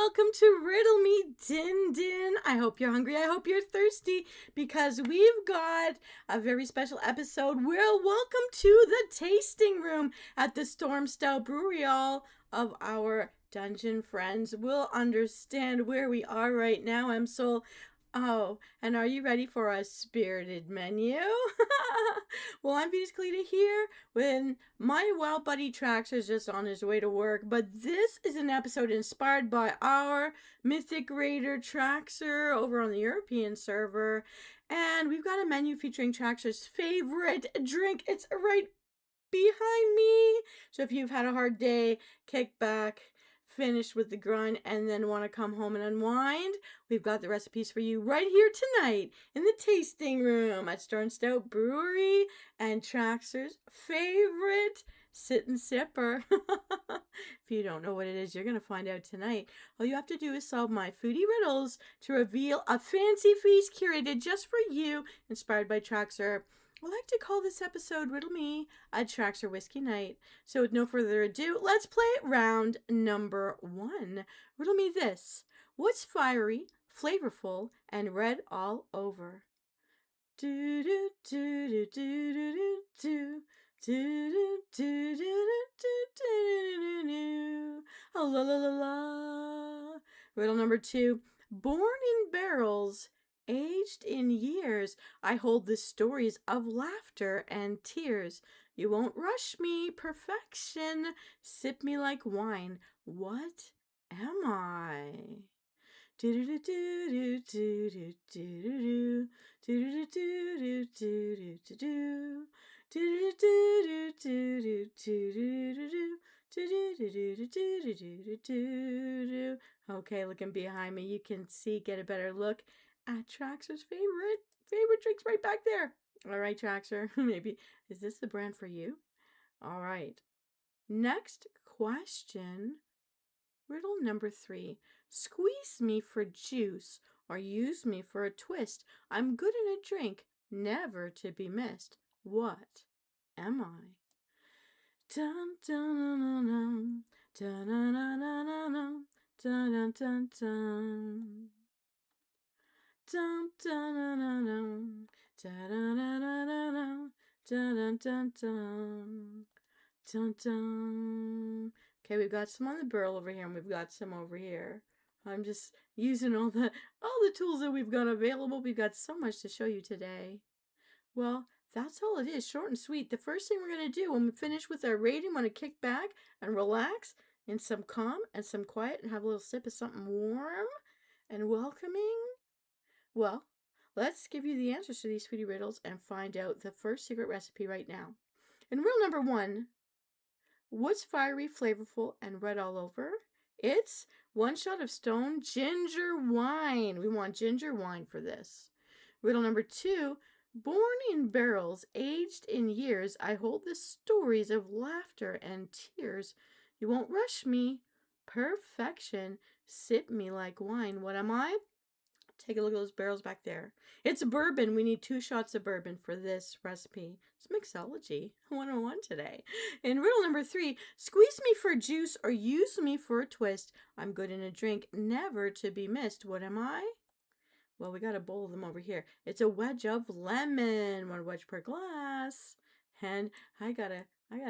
welcome to Riddle Me Din Din. I hope you're hungry. I hope you're thirsty because we've got a very special episode. Welcome to the tasting room at the Stormstout Brewery. All of our dungeon friends will understand where we are right now. Msoul. Oh, and are you ready for a spirited menu? Well, I'm Callida here when my wild buddy Traxer is just on his way to work, but this is an episode inspired by our Mythic Raider Traxer over on the European server, and we've got a menu featuring Traxer's favorite drink. It's right behind me. So if you've had a hard day, kick back, finish with the grind, and then want to come home and unwind, we've got the recipes for you right here tonight in the tasting room at Stormstout Brewery and Traxer's favorite sit and sipper. If you don't know what it is, you're going to find out tonight. All you have to do is solve my foodie riddles to reveal a fancy feast curated just for you, inspired by Traxer. I like to call this episode Riddle Me a Traxer Whiskey Night. So with no further ado, let's play round number 1. Riddle me this. What's fiery, flavorful, and red all over? Do do do do do do do do do do do do. La la la la. Riddle number 2. Born in barrels, aged in years, I hold the stories of laughter and tears. You won't rush me, perfection. Sip me like wine. What am I? Do do do do do do do do do do do do do. Okay, looking behind me, you can see, get a better look at Traxer's favorite drinks right back there. All right, Traxer, maybe is this the brand for you? All right. Next question. Riddle number 3. Squeeze me for juice or use me for a twist. I'm good in a drink, never to be missed. What am I? Dun dun dun dun dun dun dun dun dun dun. Dun dun dun dun dun dun dun dun dun dun dun. Okay, we've got some on the barrel over here, and we've got some over here. I'm just using all the tools that we've got available. We've got so much to show you today. Well, that's all it is, short and sweet. The first thing we're going to do when we finish with our rating, want to kick back and relax in some calm and some quiet and have a little sip of something warm and welcoming. Well, let's give you the answers to these foodie riddles and find out the first secret recipe right now. In riddle number 1, what's fiery, flavorful, and red all over? It's 1 shot of stone ginger wine. We want ginger wine for this. Riddle number 2, born in barrels, aged in years, I hold the stories of laughter and tears. You won't rush me. Perfection. Sip me like wine. What am I? Take a look at those barrels back there. It's bourbon. We need 2 shots of bourbon for this recipe. It's mixology 101 today. In riddle number 3, squeeze me for juice or use me for a twist. I'm good in a drink, never to be missed. What am I? Well, we got a bowl of them over here. It's a wedge of lemon. 1 wedge per glass. And I got a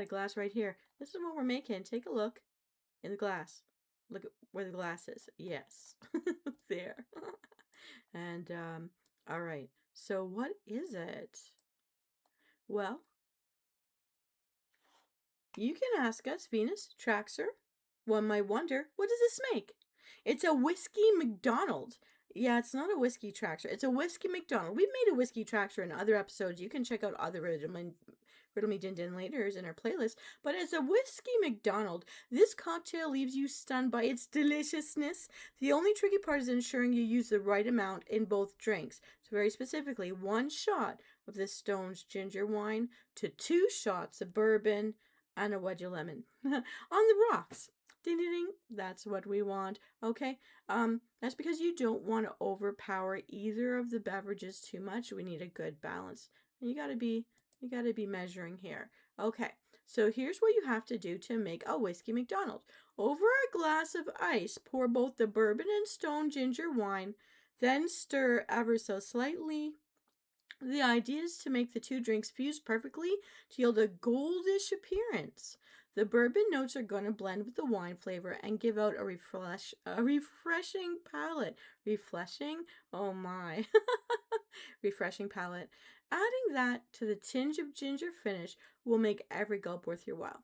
glass right here. This is what we're making. Take a look in the glass. Look at where the glass is. Yes. There. And, all right. So what is it? Well, you can ask us, Venus, Traxer. One might wonder, what does this make? It's a whiskey McDonald. Yeah, it's not a whiskey Traxer. It's a whiskey McDonald. We've made a whiskey Traxer in other episodes. You can check out other Riddle Me Din Din laters in our playlist. But as a whiskey McDonald, this cocktail leaves you stunned by its deliciousness. The only tricky part is ensuring you use the right amount in both drinks. So very specifically, 1 shot of this Stone's ginger wine to 2 shots of bourbon and a wedge of lemon. On the rocks. Ding ding ding. That's what we want. Okay. That's because you don't want to overpower either of the beverages too much. We need a good balance. You gotta be measuring here. Okay, so here's what you have to do to make a whiskey McDonald. Over a glass of ice, pour both the bourbon and stone ginger wine, then stir ever so slightly. The idea is to make the two drinks fuse perfectly to yield a goldish appearance. The bourbon notes are going to blend with the wine flavor and give out a refreshing palate. Refreshing? Oh my. Refreshing palate. Adding that to the tinge of ginger finish will make every gulp worth your while.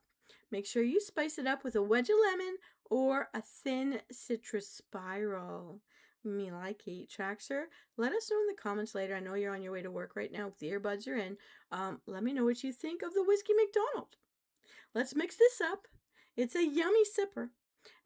Make sure you spice it up with a wedge of lemon or a thin citrus spiral. Me like it. Traxer, let us know in the comments later. I know you're on your way to work right now. The earbuds are in. Let me know what you think of the Whiskey McDonald. Let's mix this up. It's a yummy sipper.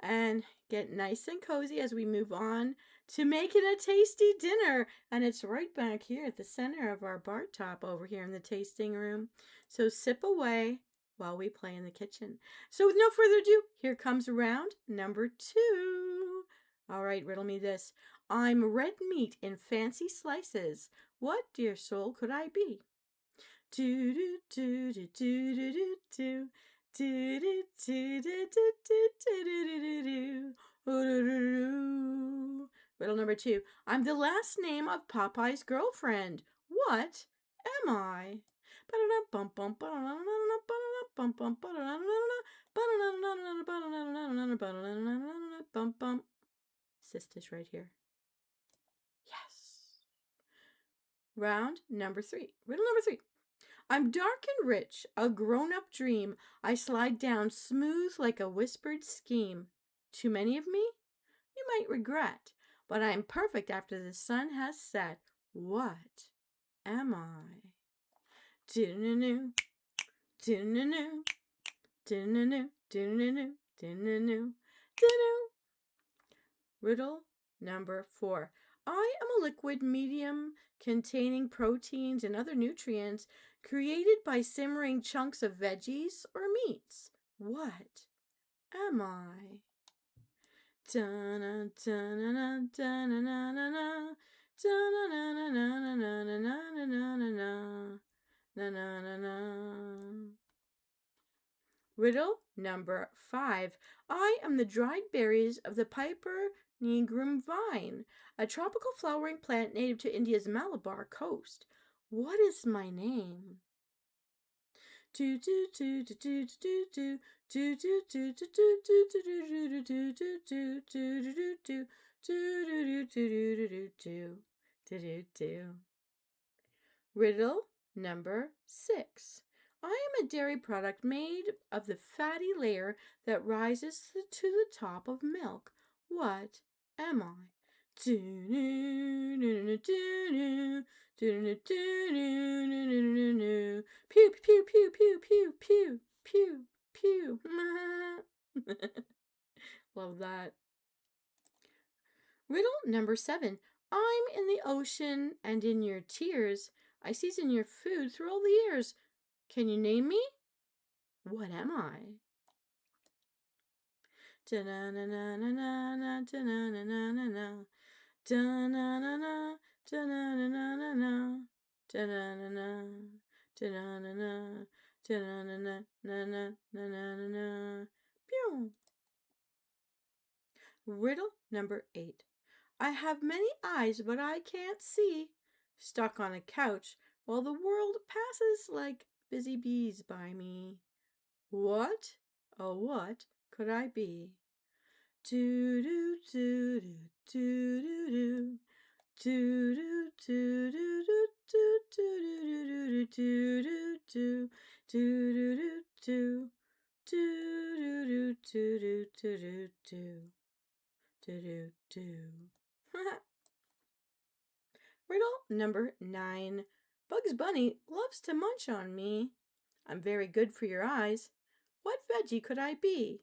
And get nice and cozy as we move on to making a tasty dinner. And it's right back here at the center of our bar top over here in the tasting room. So sip away while we play in the kitchen. So with no further ado, here comes round number 2. All right, riddle me this. I'm red meat in fancy slices. What, dear soul, could I be? Do do do do do do do do. Do do do do do do do do. Riddle number 2. I'm the last name of Popeye's girlfriend. What am I? Sisters right here. Yes. Round number 3. Riddle number 3. I'm dark and rich, a grown-up dream. I slide down smooth like a whispered scheme. Too many of me? You might regret, but I'm perfect after the sun has set. What am I? Do-na-noo, do-na-noo, do-na-noo, do-na-noo, do-na-noo, do-noo. Riddle number 4. I am a liquid medium containing proteins and other nutrients created by simmering chunks of veggies or meats. What am I? Riddle number 5. I am the dried berries of the Piper nigrum vine, a tropical flowering plant native to India's Malabar coast. What is my name? Do do do do do do do do do do do do do do do do do do do. Riddle number 6. I am a dairy product made of the fatty layer that rises to the top of milk. What am I? Pew pew pew pew pew pew pew pew. Love that. Riddle number 7. I'm in the ocean and in your tears. I season your food through all the years. Can you name me? What am I? Da-na-na-na-na-na, da-na-na-na-na-na, da-na-na-na, da-na-na-na-na-na, da-na-na-na, da-na-na-na, da-na-na-na-na-na-na-na-na. Pew! Riddle number 8. I have many eyes, but I can't see. Stuck on a couch while the world passes like busy bees by me. What, oh what could I be? Do do do do do do do do do do do do do do do do do do do. Riddle number 9. Bugs Bunny loves to munch on me. I'm very good for your eyes. What veggie could I be?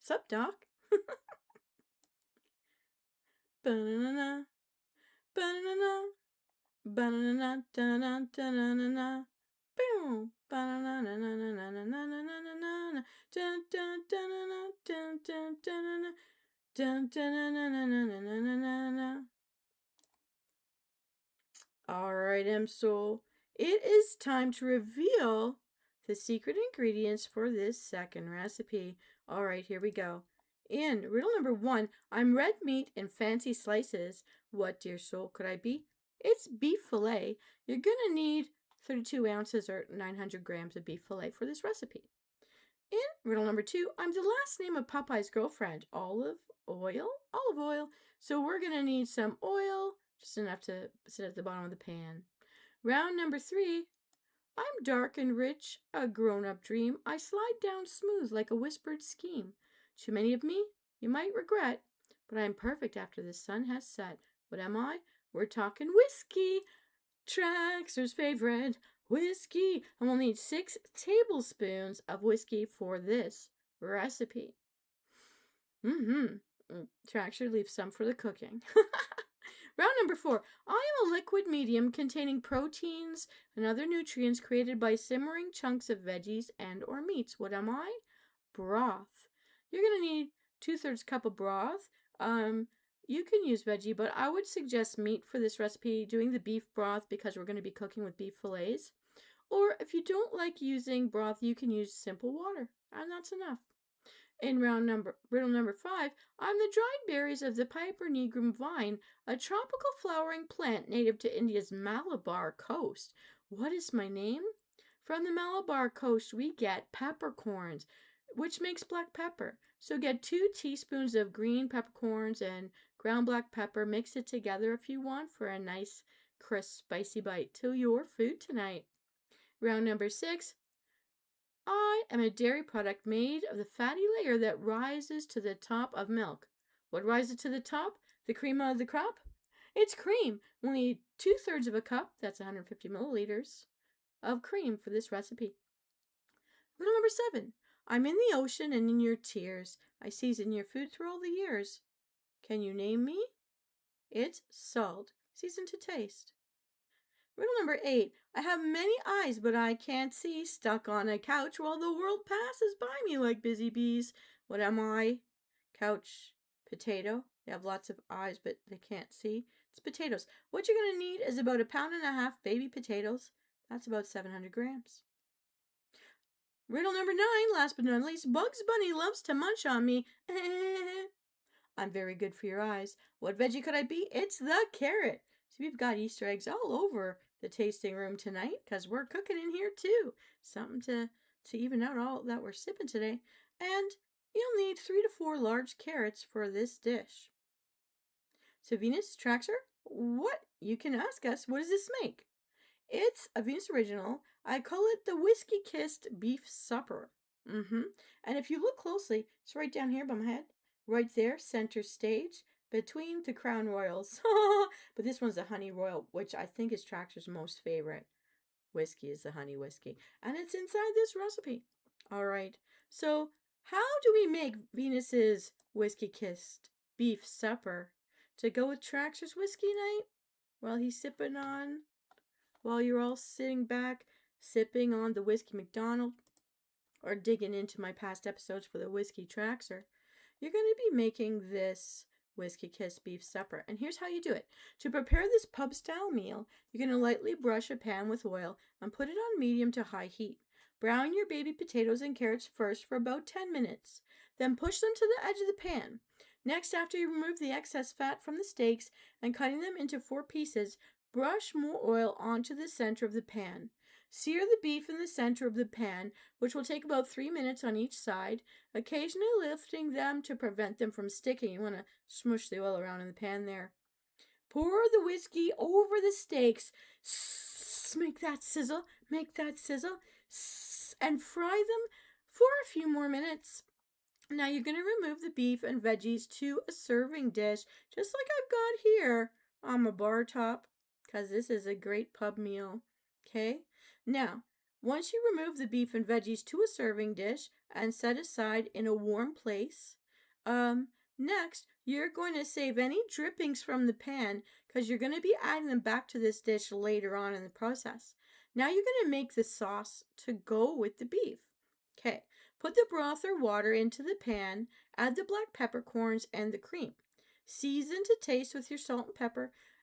Sup, Doc? Banana, banana, banana, banana, banana, boom, banana, banana, banana, dun dun dun dun dun dun dun dun. All right, Msoul. it is time to reveal the secret ingredients for this second recipe. All right, here we go. In riddle number 1, I'm red meat in fancy slices. What, dear soul, could I be? It's beef fillet. You're gonna need 32 ounces or 900 grams of beef fillet for this recipe. In riddle number 2, I'm the last name of Popeye's girlfriend. Olive oil? Olive oil. So we're gonna need some oil, just enough to sit at the bottom of the pan. Round number 3, I'm dark and rich, a grown-up dream. I slide down smooth like a whispered scheme. Too many of me, you might regret, but I'm perfect after the sun has set. What am I? We're talking whiskey. Traxer's favorite whiskey. And we'll need 6 tablespoons of whiskey for this recipe. Traxer leaves some for the cooking. Round number 4. I am a liquid medium containing proteins and other nutrients created by simmering chunks of veggies and or meats. What am I? Broth. You're going to need 2/3 cup of broth. You can use veggie, but I would suggest meat for this recipe, doing the beef broth because we're going to be cooking with beef fillets. Or if you don't like using broth, you can use simple water, and that's enough. In riddle number 5, I'm the dried berries of the Piper nigrum vine, a tropical flowering plant native to India's Malabar coast. What is my name? From the Malabar coast, we get peppercorns, which makes black pepper. So get 2 teaspoons of green peppercorns and ground black pepper. Mix it together if you want for a nice, crisp, spicy bite to your food tonight. Round number 6. I am a dairy product made of the fatty layer that rises to the top of milk. What rises to the top? The cream of the crop? It's cream. We'll need 2/3 of a cup, that's 150 milliliters, of cream for this recipe. Riddle number 7. I'm in the ocean and in your tears. I season your food through all the years. Can you name me? It's salt, seasoned to taste. Riddle number 8. I have many eyes, but I can't see. Stuck on a couch while the world passes by me like busy bees. What am I? Couch potato. They have lots of eyes, but they can't see. It's potatoes. What you're going to need is about 1.5 pounds baby potatoes. That's about 700 grams. Riddle number 9, last but not least. Bugs Bunny loves to munch on me. I'm very good for your eyes. What veggie could I be? It's the carrot. So we've got Easter eggs all over the tasting room tonight because we're cooking in here too. Something to even out all that we're sipping today. And you'll need 3 to 4 large carrots for this dish. So Venus, Traxer, what? You can ask us, what does this make? It's a Venus original. I call it the whiskey-kissed beef supper. And if you look closely, it's right down here by my head. Right there, center stage, between the Crown Royals. But this one's a Honey Royal, which I think is Traxer's most favorite. Whiskey is the honey whiskey. And it's inside this recipe. All right. So how do we make Venus's whiskey-kissed beef supper to go with Traxer's whiskey night? While he's sipping on, while you're all sitting back, sipping on the Whiskey McDonald, or digging into my past episodes for the Whiskey Traxer, you're going to be making this whiskey-kissed beef supper. And here's how you do it. To prepare this pub-style meal, you're going to lightly brush a pan with oil and put it on medium to high heat. Brown your baby potatoes and carrots first for about 10 minutes. Then push them to the edge of the pan. Next, after you remove the excess fat from the steaks and cutting them into 4 pieces, brush more oil onto the center of the pan. Sear the beef in the center of the pan, which will take about 3 minutes on each side, occasionally lifting them to prevent them from sticking. You want to smush the oil around in the pan there. Pour the whiskey over the steaks. Make that sizzle, and fry them for a few more minutes. Now you're going to remove the beef and veggies to a serving dish, just like I've got here on my bar top, because this is a great pub meal. Okay? Now, once you remove the beef and veggies to a serving dish and set aside in a warm place, next, you're going to save any drippings from the pan because you're going to be adding them back to this dish later on in the process. Now you're going to make the sauce to go with the beef. Okay, put the broth or water into the pan, add the black peppercorns and the cream. Season to taste with your salt and pepper,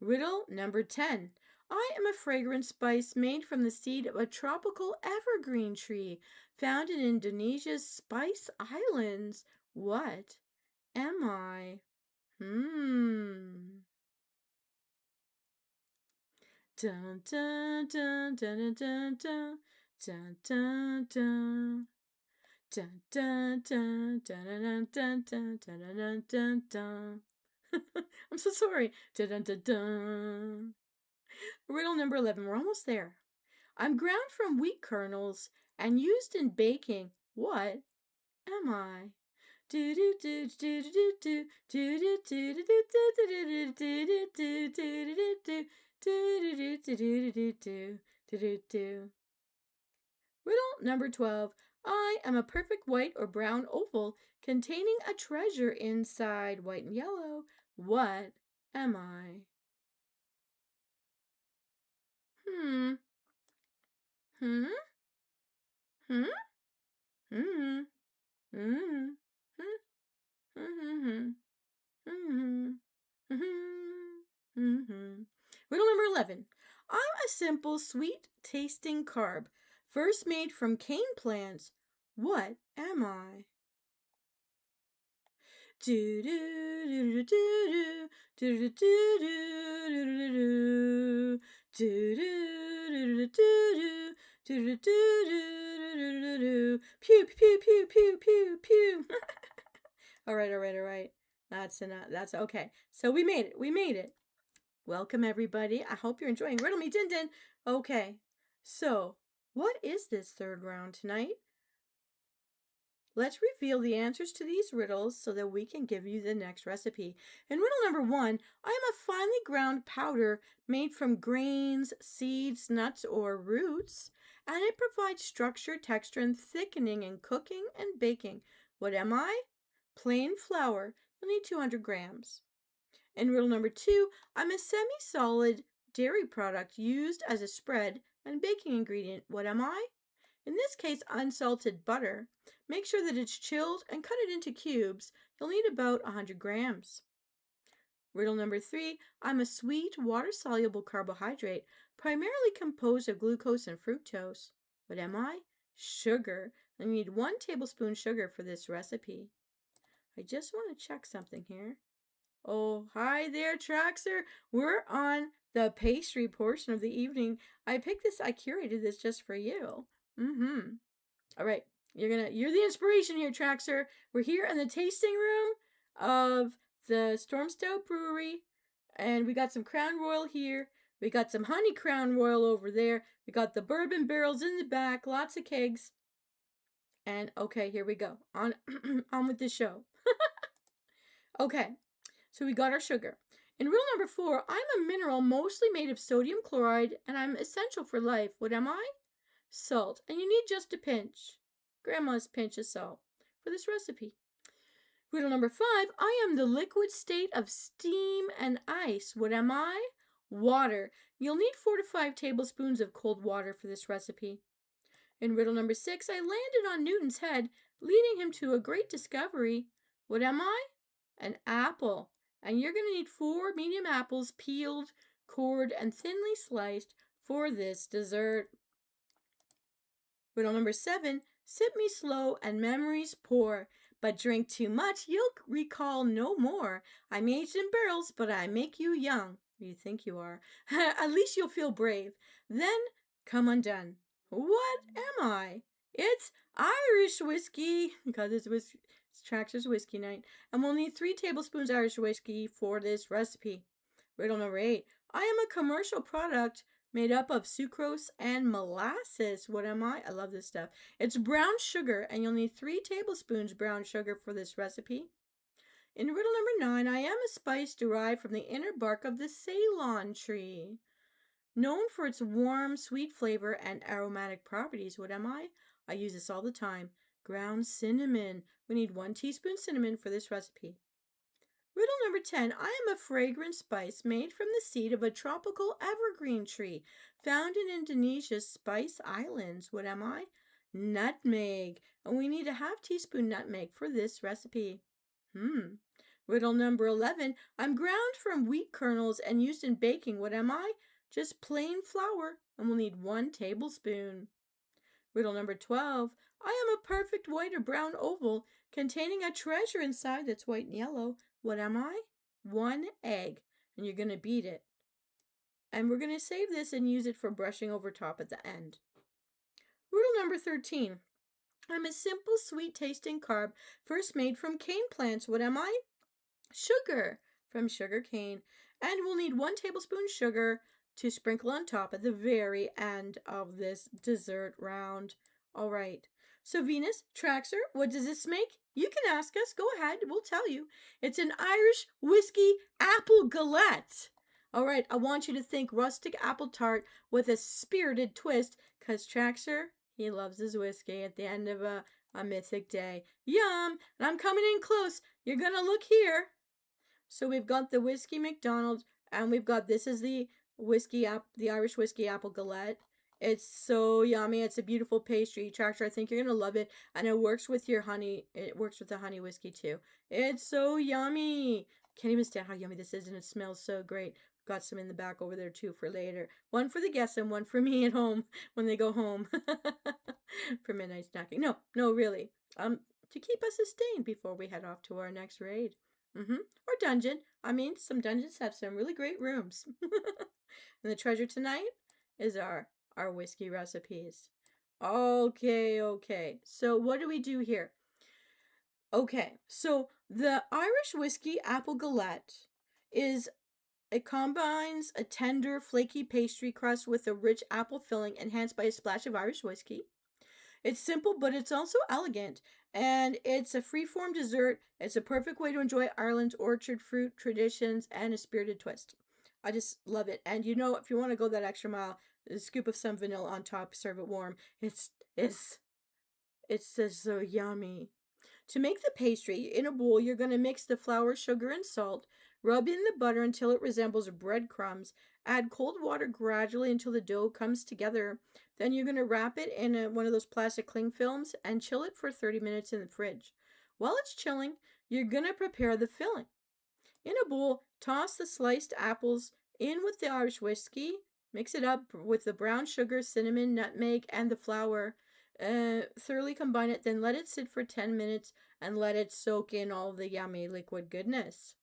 Riddle number 10. I am a fragrant spice made from the seed of a tropical evergreen tree found in Indonesia's Spice Islands. What am I? Dun dun dun dun dun dun dun dun dun. Dun dun dun dun dun dun dun dun dun dun dun. I'm so sorry. Dun dun dun dun. Riddle number 11. We're almost there. I'm ground from wheat kernels and used in baking. What am I? Do do do do do do do do do do do do do do do do do. Riddle number 12. I am a perfect white or brown oval containing a treasure inside. White and yellow. What am I? Hmm. Hmm. Hmm. Hmm. Hmm. Hmm. Hmm. Hmm. Riddle number 11. I'm a simple, sweet tasting carb, first made from cane plants. What am I? Do do do do do do do do do do do do. Pew pew pew pew pew pew. All right, all right, all right. That's enough. That's okay. So we made it. We made it. Welcome everybody. I hope you're enjoying Riddle Me Din Din. Okay. So, what is this third round tonight? Let's reveal the answers to these riddles so that we can give you the next recipe. In riddle number 1, I am a finely ground powder made from grains, seeds, nuts, or roots, and it provides structure, texture, and thickening in cooking and baking. What am I? Plain flour. You'll need 200 grams. In riddle number 2, I'm a semi-solid dairy product used as a spread and baking ingredient. What am I? In this case, unsalted butter. Make sure that it's chilled and cut it into cubes. You'll need about 100 grams. Riddle number 3, I'm a sweet, water-soluble carbohydrate, primarily composed of glucose and fructose. What am I? Sugar. I need 1 tablespoon sugar for this recipe. I just want to check something here. Oh, hi there, Traxer. We're on the pastry portion of the evening. I curated this just for you. All right. You're the inspiration here, Traxer. We're here in the tasting room of the Stormstout Brewery, and we got some Crown Royal here. We got some honey Crown Royal over there. We got the bourbon barrels in the back, lots of kegs. And okay, here we go. On on with the show. Okay. So we got our sugar. In rule number 4, I'm a mineral mostly made of sodium chloride and I'm essential for life. What am I? Salt. And you need just a pinch. Grandma's pinch of salt for this recipe. Riddle number 5, I am the liquid state of steam and ice. What am I? Water. You'll need 4 to 5 tablespoons of cold water for this recipe. In riddle number 6, I landed on Newton's head, leading him to a great discovery. What am I? An apple. And you're going to need 4 medium apples peeled, cored, and thinly sliced for this dessert. Riddle number 7, sip me slow and memories pour, but drink too much, you'll recall no more. I'm aged in barrels, but I make you young. You think you are. At least you'll feel brave. Then come undone. What am I? It's Irish whiskey, because it's Traxer's whiskey night, and we'll need 3 tablespoons Irish whiskey for this recipe. Riddle number 8. I am a commercial product made up of sucrose and molasses. What am I? I love this stuff. It's brown sugar, and you'll need 3 tablespoons brown sugar for this recipe. In riddle number 9, I am a spice derived from the inner bark of the Ceylon tree. Known for its warm, sweet flavor and aromatic properties. What am I? I use this all the time. Ground cinnamon. We need 1 teaspoon cinnamon for this recipe. Riddle number 10. I am a fragrant spice made from the seed of a tropical evergreen tree found in Indonesia's Spice Islands. What am I? Nutmeg. And we need a 1/2 teaspoon nutmeg for this recipe. Riddle number 11. I'm ground from wheat kernels and used in baking. What am I? Just plain flour, and we'll need 1 tablespoon. Riddle number 12. I am a perfect white or brown oval containing a treasure inside that's white and yellow. What am I? 1 egg, and you're going to beat it. And we're going to save this and use it for brushing over top at the end. Riddle number 13. I'm a simple, sweet-tasting carb first made from cane plants. What am I? Sugar from sugar cane. And we'll need 1 tablespoon sugar to sprinkle on top at the very end of this dessert round. All right. So Venus, Traxer, what does this make? You can ask us. Go ahead. We'll tell you. It's an Irish whiskey apple galette. All right. I want you to think rustic apple tart with a spirited twist, because Traxer, he loves his whiskey at the end of a mythic day. Yum! And I'm coming in close. You're going to look here. So we've got the whiskey McDonald's, and we've got, this is the Irish whiskey apple galette. It's so yummy. It's a beautiful pastry. Traxer, I think you're going to love it. And it works with your honey. It works with the honey whiskey too. It's so yummy. Can't even stand how yummy this is, and it smells so great. Got some in the back over there too for later. 1 for the guests and 1 for me at home when they go home for midnight snacking. No, really. To keep us sustained before we head off to our next raid. Or dungeon. I mean, some dungeons have some really great rooms. And the treasure tonight is our whiskey recipes. Okay. So what do we do here? Okay, so the Irish whiskey apple galette it combines a tender, flaky pastry crust with a rich apple filling enhanced by a splash of Irish whiskey. It's simple, but it's also elegant, and it's a free-form dessert. It's a perfect way to enjoy Ireland's orchard fruit traditions and a spirited twist. I just love it. And if you want to go that extra mile, a scoop of some vanilla on top, serve it warm. It's just so yummy. To make the pastry, in a bowl, you're going to mix the flour, sugar, and salt. Rub in the butter until it resembles breadcrumbs. Add cold water gradually until the dough comes together. Then you're going to wrap it in one of those plastic cling films and chill it for 30 minutes in the fridge. While it's chilling, you're going to prepare the filling. In a bowl, toss the sliced apples in with the Irish whiskey. Mix it up with the brown sugar, cinnamon, nutmeg, and the flour. Thoroughly combine it, then let it sit for 10 minutes and let it soak in all the yummy liquid goodness.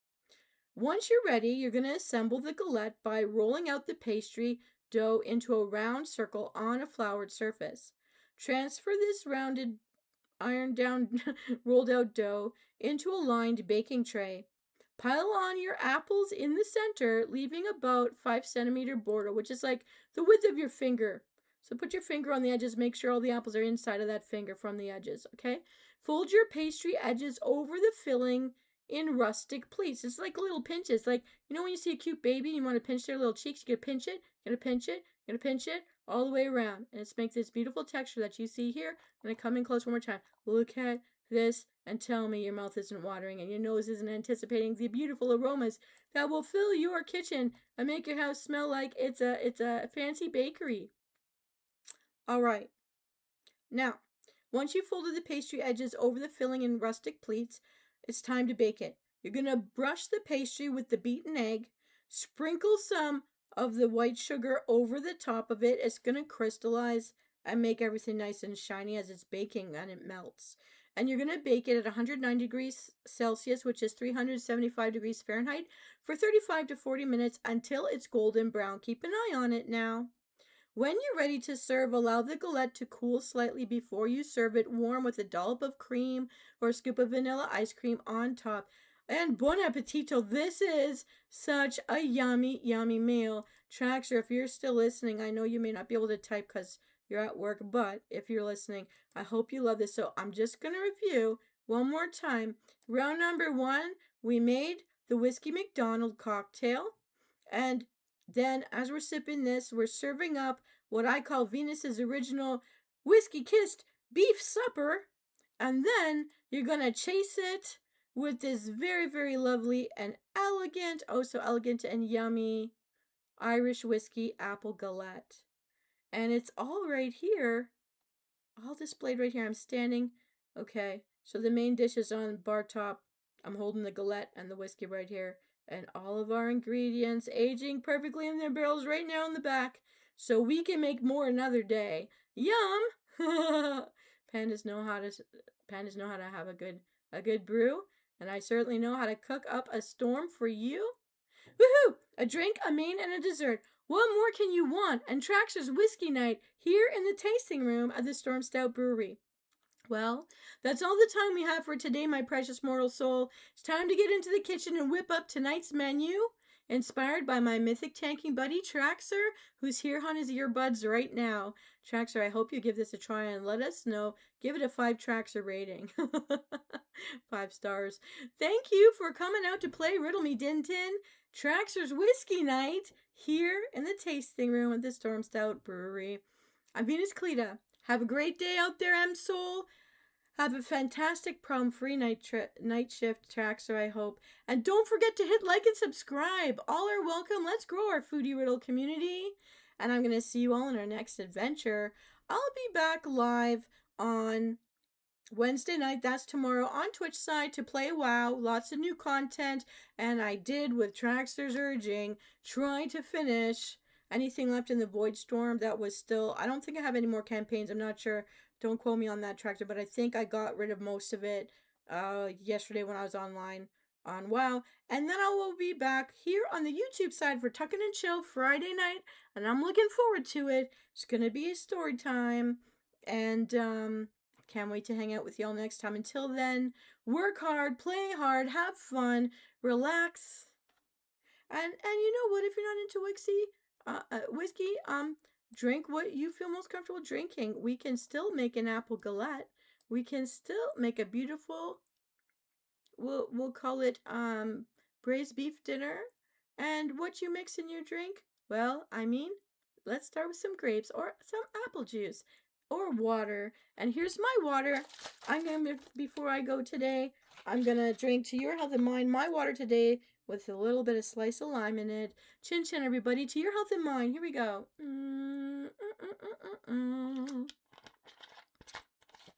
Once you're ready, you're going to assemble the galette by rolling out the pastry dough into a round circle on a floured surface. Transfer this rounded, ironed down, rolled out dough into a lined baking tray. Pile on your apples in the center, leaving about 5-centimeter border, which is like the width of your finger. So put your finger on the edges, make sure all the apples are inside of that finger from the edges, okay? Fold your pastry edges over the filling in rustic pleats. It's like little pinches. Like, when you see a cute baby and you want to pinch their little cheeks, you gotta pinch it, pinch it all the way around. And it's make this beautiful texture that you see here. I'm gonna come in close one more time. Look at this and tell me your mouth isn't watering and your nose isn't anticipating the beautiful aromas that will fill your kitchen and make your house smell like it's a fancy bakery. All right. Now, once you've folded the pastry edges over the filling in rustic pleats, it's time to bake it. You're going to brush the pastry with the beaten egg, sprinkle some of the white sugar over the top of it. It's going to crystallize and make everything nice and shiny as it's baking and it melts. And you're going to bake it at 109 degrees Celsius, which is 375 degrees Fahrenheit, for 35 to 40 minutes until it's golden brown. Keep an eye on it now. When you're ready to serve, allow the galette to cool slightly before you serve it warm with a dollop of cream or a scoop of vanilla ice cream on top. And bon appetito, this is such a yummy, yummy meal. Traxer, if you're still listening, I know you may not be able to type because you're at work, but if you're listening, I hope you love this. So I'm just going to review one more time. Round number 1, we made the Whiskey McDonald cocktail, and then as we're sipping this, we're serving up what I call Venus's original whiskey-kissed beef supper. And then you're going to chase it with this very, very lovely and elegant, oh so elegant and yummy Irish whiskey apple galette. And it's all right here, all displayed right here. I'm standing. Okay, so the main dish is on bar top. I'm holding the galette and the whiskey right here. And all of our ingredients aging perfectly in their barrels right now in the back. So we can make more another day. Yum! Pandas know how to have a good brew. And I certainly know how to cook up a storm for you. Woohoo! A drink, a main, and a dessert. What more can you want? And Traxer's Whiskey Night here in the tasting room at the Stormstout Brewery. Well, that's all the time we have for today, my precious mortal soul. It's time to get into the kitchen and whip up tonight's menu. Inspired by my mythic tanking buddy, Traxer, who's here on his earbuds right now. Traxer, I hope you give this a try and let us know. Give it a 5 Traxer rating. 5 stars. Thank you for coming out to play Riddle Me Din Din, Traxer's Whiskey Night, here in the tasting room at the Stormstout Brewery. I'm Venus Callida. Have a great day out there, Msoul. Have a fantastic problem-free night shift, Traxer, I hope. And don't forget to hit like and subscribe. All are welcome. Let's grow our foodie riddle community. And I'm going to see you all in our next adventure. I'll be back live on Wednesday night, that's tomorrow, on Twitch side to play WoW. Lots of new content. And I did, with Traxer's urging, try to finish anything left in the Void Storm that was still... I don't think I have any more campaigns. I'm not sure. Don't quote me on that, Traxer, but I think I got rid of most of it yesterday when I was online on WoW. And then I will be back here on the YouTube side for Tuckin' and Chill Friday night, and I'm looking forward to it. It's going to be a story time, and can't wait to hang out with y'all next time. Until then, work hard, play hard, have fun, relax, and you know what, if you're not into whiskey, drink what you feel most comfortable drinking. We can still make an apple galette. We can still make a beautiful, we'll call it braised beef dinner. And what you mix in your drink? Well, I mean, let's start with some grapes or some apple juice or water. And here's my water. Before I go today, I'm gonna drink to your health and mine my water today with a little bit of slice of lime in it. Chin chin, everybody, to your health and mine. Here we go.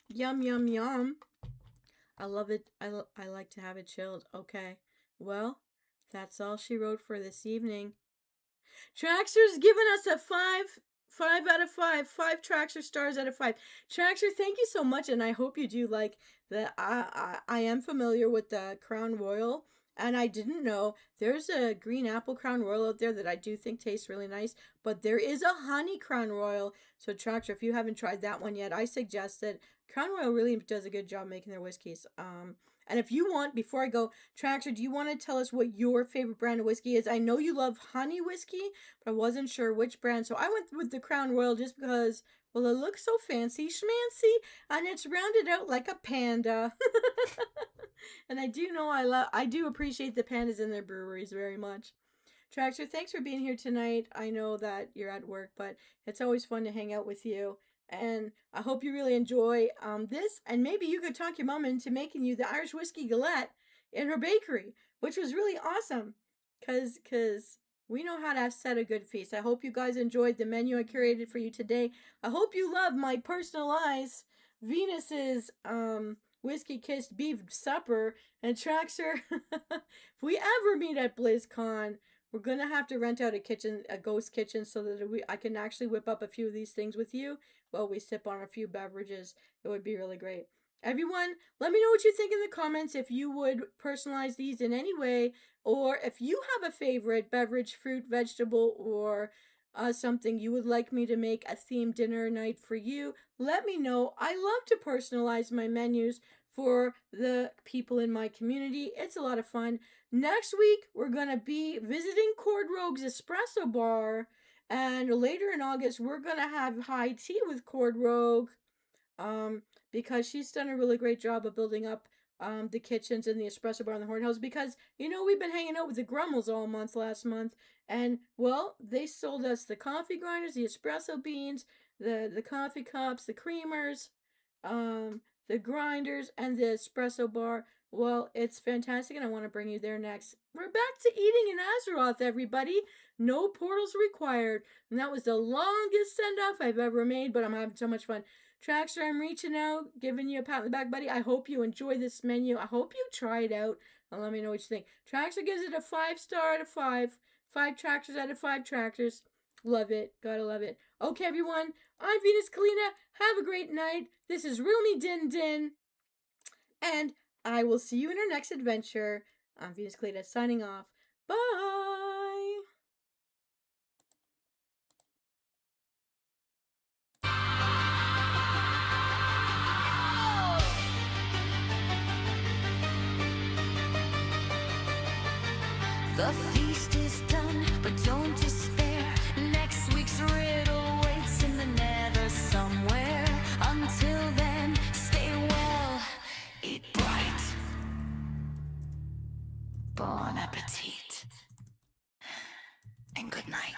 Yum, yum, yum. I love it. I like to have it chilled. Okay. Well, that's all she wrote for this evening. Traxer's given us a 5 out of 5. 5 Traxer stars out of 5. Traxer, thank you so much, and I hope you do like the... I am familiar with the Crown Royal, and I didn't know there's a green apple Crown Royal out there that I do think tastes really nice, but there is a honey Crown Royal. So Traxer, if you haven't tried that one yet, I suggest it. Crown Royal really does a good job making their whiskeys. And if you want, before I go, Traxer, do you want to tell us what your favorite brand of whiskey is? I know you love honey whiskey, but I wasn't sure which brand. So I went with the Crown Royal just because, well, it looks so fancy schmancy, and it's rounded out like a panda. And I do know I do appreciate the pandas in their breweries very much. Traxer, thanks for being here tonight. I know that you're at work, but it's always fun to hang out with you. And I hope you really enjoy this. And maybe you could talk your mom into making you the Irish whiskey galette in her bakery, which was really awesome. Because we know how to set a good feast. I hope you guys enjoyed the menu I curated for you today. I hope you love my personalized Venus's whiskey kissed beef supper. And Traxer, if we ever meet at BlizzCon, we're going to have to rent out a ghost kitchen, so that I can actually whip up a few of these things with you while we sip on a few beverages. It would be really great. Everyone, let me know what you think in the comments, if you would personalize these in any way, or if you have a favorite beverage, fruit, vegetable, or something you would like me to make a themed dinner night for you. Let me know. I love to personalize my menus for the people in my community. It's a lot of fun. Next week, we're going to be visiting Cord Rogue's Espresso Bar. And later in August, we're going to have high tea with Cord Rogue. Because she's done a really great job of building up the kitchens and the espresso bar in the Horn House. Because, you know, we've been hanging out with the Grummels all month last month. And, well, they sold us the coffee grinders, the espresso beans, the coffee cups, the creamers, the grinders, and the espresso bar. Well, it's fantastic, and I want to bring you there next. We're back to eating in Azeroth, everybody. No portals required. And that was the longest send-off I've ever made, but I'm having so much fun. Traxer, I'm reaching out, giving you a pat on the back, buddy. I hope you enjoy this menu. I hope you try it out. And let me know what you think. Traxer gives it a 5-star out of 5. 5 Traxers out of 5 Traxers. Love it. Gotta love it. Okay, everyone. I'm Venus Callida. Have a great night. This is Riddle Me Din Din. And I will see you in our next adventure. I'm Venus Callida signing off. Bye. The feast is done, but don't despair. Next week's riddle waits in the nether somewhere. Until then, stay well, eat bright. Bon appetit, and good night.